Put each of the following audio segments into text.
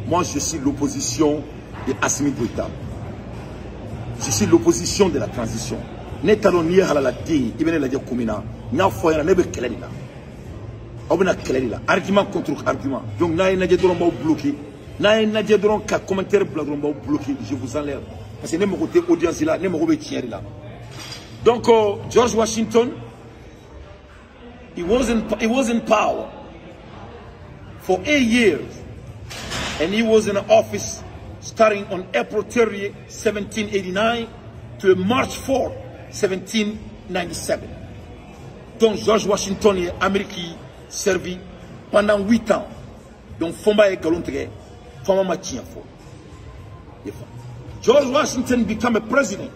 Moi, je suis l'opposition de Assimi Goïta. Je suis l'opposition de la transition. Argument contre argument. Donc, bloqué. Je vous enlève. Parce que côté audience là, là. Donc, George Washington, he was in power for 8 years, and he was in office starting on April 30, 1789 to March 4, 1797. Donc, George Washington est Américain servi pendant 8 ans. Donc, Fomba et Galontegé, Fomba Matien Fo. George Washington became a president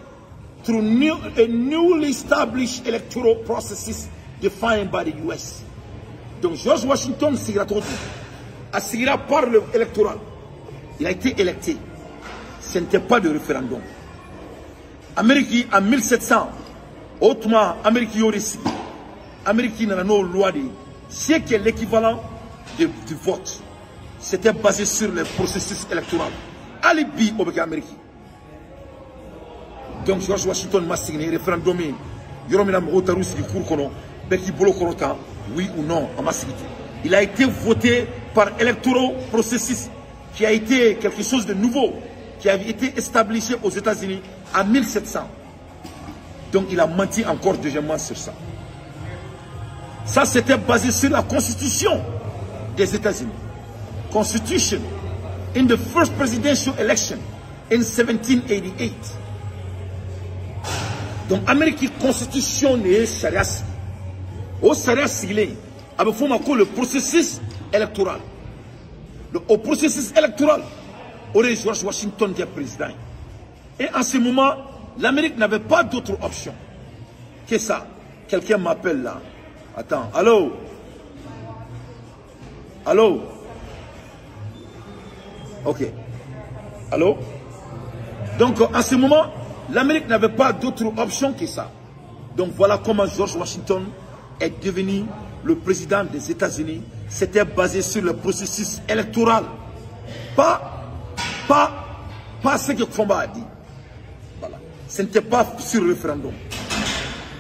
through a newly established electoral processes defined by the US. Donc George Washington signera par l'électoral. Il a été électé. Ce n'était pas de référendum. Amérique en 1700, autrement, Amérique Yoris, Amérique n'a pas loi de ce qui est l'équivalent du vote. C'était basé sur le processus électoral. Alibi au Amérique. Donc George Washington m'a signé le référendum. Oui ou non, il a été voté par électoral processus qui a été quelque chose de nouveau, qui avait été établi aux États-Unis en 1700. Donc il a menti encore deuxièmement sur ça. Ça c'était basé sur la constitution des États-Unis. Constitution in the first presidential election in 1788. Donc, l'Amérique constitution est charia. Au charia siglé, avec le processus électoral. Au processus électoral, George Washington est président. Et en ce moment, l'Amérique n'avait pas d'autre option que ça. Quelqu'un m'appelle là. Attends, allô? Allô? Ok. Allô? Donc, en ce moment, l'Amérique n'avait pas d'autre option que ça. Donc voilà comment George Washington est devenu le président des États-Unis. C'était basé sur le processus électoral. Pas ce que Fomba a dit. Voilà. Ce n'était pas sur le référendum.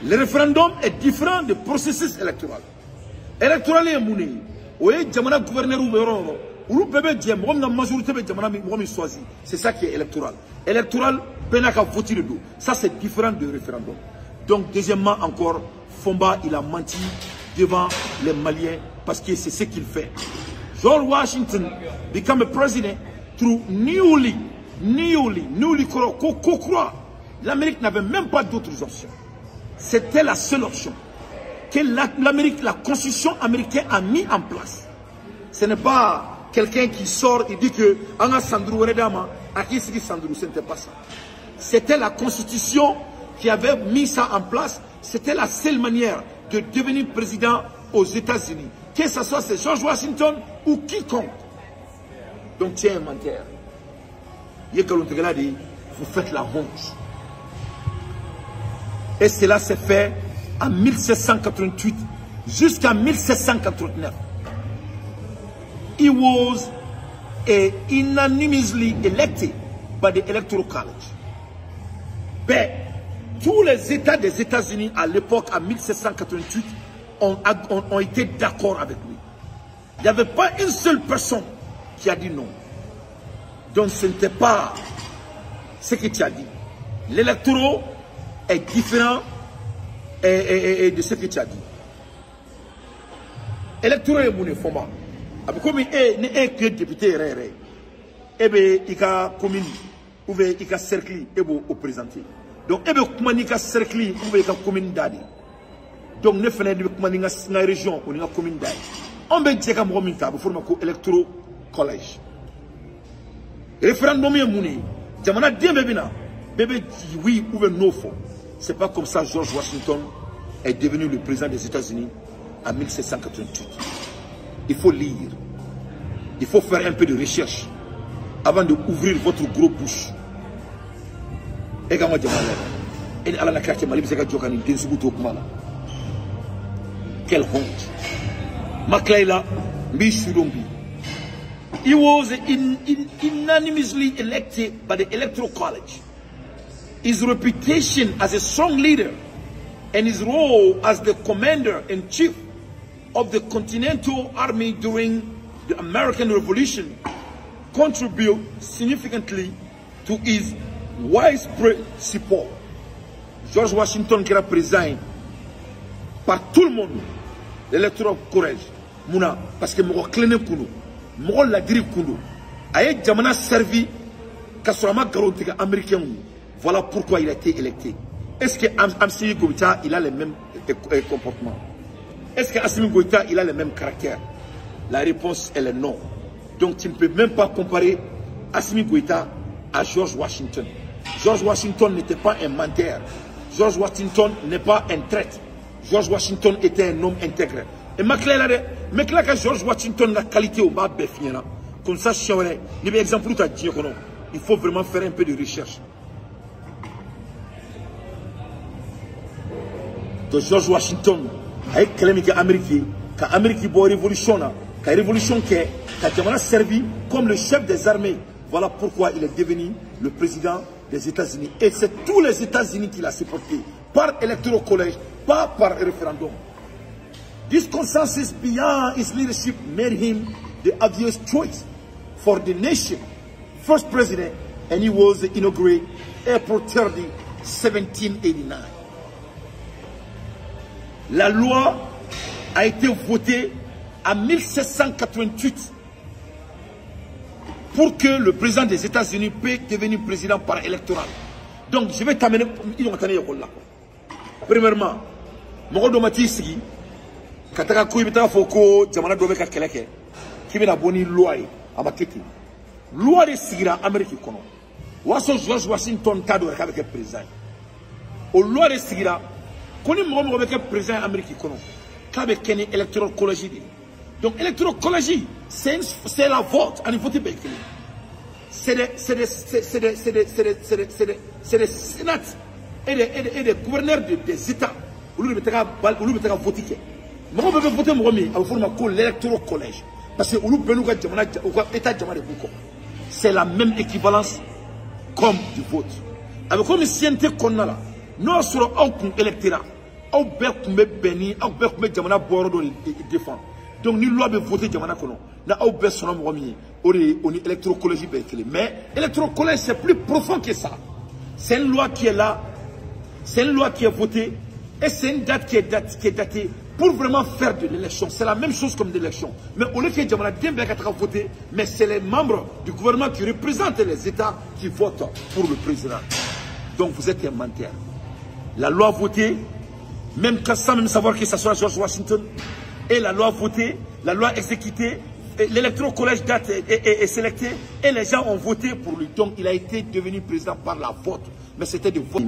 Le référendum est différent du processus électoral. Électoral est mouné. Oui, Djamana gouverneur ou c'est ça qui est électoral. Électoral, ça c'est différent du référendum. Donc deuxièmement encore, Fomba il a menti devant les Maliens parce que c'est ce qu'il fait. George Washington became a president through newly l'Amérique n'avait même pas d'autres options. C'était la seule option que l'Amérique, la constitution américaine a mis en place. Ce n'est pas quelqu'un qui sort et dit que Anga Sandrou Redama, Akisiki Sandrou, ce n'était pas ça. C'était la constitution qui avait mis ça en place. C'était la seule manière de devenir président aux États-Unis. Que ce soit c'est George Washington ou quiconque. Donc tiens un menteur. Vous faites la honte. Et cela s'est fait en 1788 jusqu'en 1789. He was unanimously elected by the Electoral College. Mais tous les États des États-Unis à l'époque, en 1788, ont été d'accord avec lui. Il n'y avait pas une seule personne qui a dit non. Donc ce n'était pas ce que tu as dit. L'électorat est différent de ce que tu as dit. L'électorat est mon format. Comme il est que député, il y a commune, ou il y a cercle, il y présenter. Donc, il y a cercle, ou il y a commune d'Adi. Donc, nous faisons une région, ou une commune d'Adi. On va dire que nous avons un électoral collège. Référendum est mon. Jamana dit bébé dit oui ou non. C'est pas comme ça George Washington est devenu le président des États-Unis en 1788. Il faut lire. Il faut faire un peu de recherche avant d'ouvrir votre gros bouche. Et quand quelle honte. Maklaïla, Mishulombi. He was unanimously elected by the Electoral College. His reputation as a strong leader and his role as the commander-in-chief of the Continental Army during the American Revolution contribute significantly to his widespread support. George Washington qui représente par tout le monde l'Electoral College. Mouna, parce que mon clé kuno, mon la diri kuno, aye jamana servi kasurama garotika américain. Voilà pourquoi il a été électé. Est-ce que Assimi Goïta il a les mêmes comportements? Est-ce que Assimi Goïta il a le même caractère? La réponse elle est non. Donc tu ne peux même pas comparer Assimi Goïta à George Washington. George Washington n'était pas un menteur. George Washington n'est pas un traître. George Washington était un homme intègre. Et ma clé là, mais que George Washington la qualité au bas béfiniera. Comme ça, si on est, exemple où tu as dit il faut vraiment faire un peu de recherche. Donc George Washington a éclairé qu'Amérique, qu'Amérique boit révolution là, qu'à révolution qui a servi comme le chef des armées. Voilà pourquoi il est devenu le président des États-Unis. Et c'est tous les États-Unis qui l'ont supporté, par Electoral College, pas par référendum. This consensus beyond his leadership made him the obvious choice for the nation, first president, and he was inaugurated April 30, 1789. La loi a été votée en 1788 pour que le président des États-Unis puisse devenir président par électoral. Donc, je vais t'amener. Premièrement, mon domati sigi, kataka kuibita foko, jamana dobeka keleke, qui veut la bonne loi à maketi. Loi de sigira Amérique kono. Waso George Washington tado avec président. Au loi de sigira, koni mo avec président Amérique kono. Kabe keni Electoral College. Donc, Electoral College, c'est la vote, on vote bien. C'est des sénats et des gouverneurs des États. Où nous mettons voter. Mais on peut voter l'Electoral College. Parce que c'est la même équivalence comme du vote. Avec comme si on était qu'on a là, nous serons un électorat. Au bec béni, au bec jamana bordo défend. Donc nous loi de voter jamana kono. Na au bec son nom remis. On est électro-collège mais électro-collège c'est plus profond que ça. C'est une loi qui est là, c'est une loi qui est votée et c'est une date qui est datée pour vraiment faire de l'élection. C'est la même chose comme de l'élection. Mais au lieu que jamana dembe ka voter, mais c'est les membres du gouvernement qui représentent les États qui votent pour le président. Donc vous êtes un menteur. La loi votée, même sans même savoir que ça soit George Washington, et la loi votée, la loi exécutée, l'électoral collège date est sélecté, et les gens ont voté pour lui. Donc il a été devenu président par la vote. Mais c'était de vote.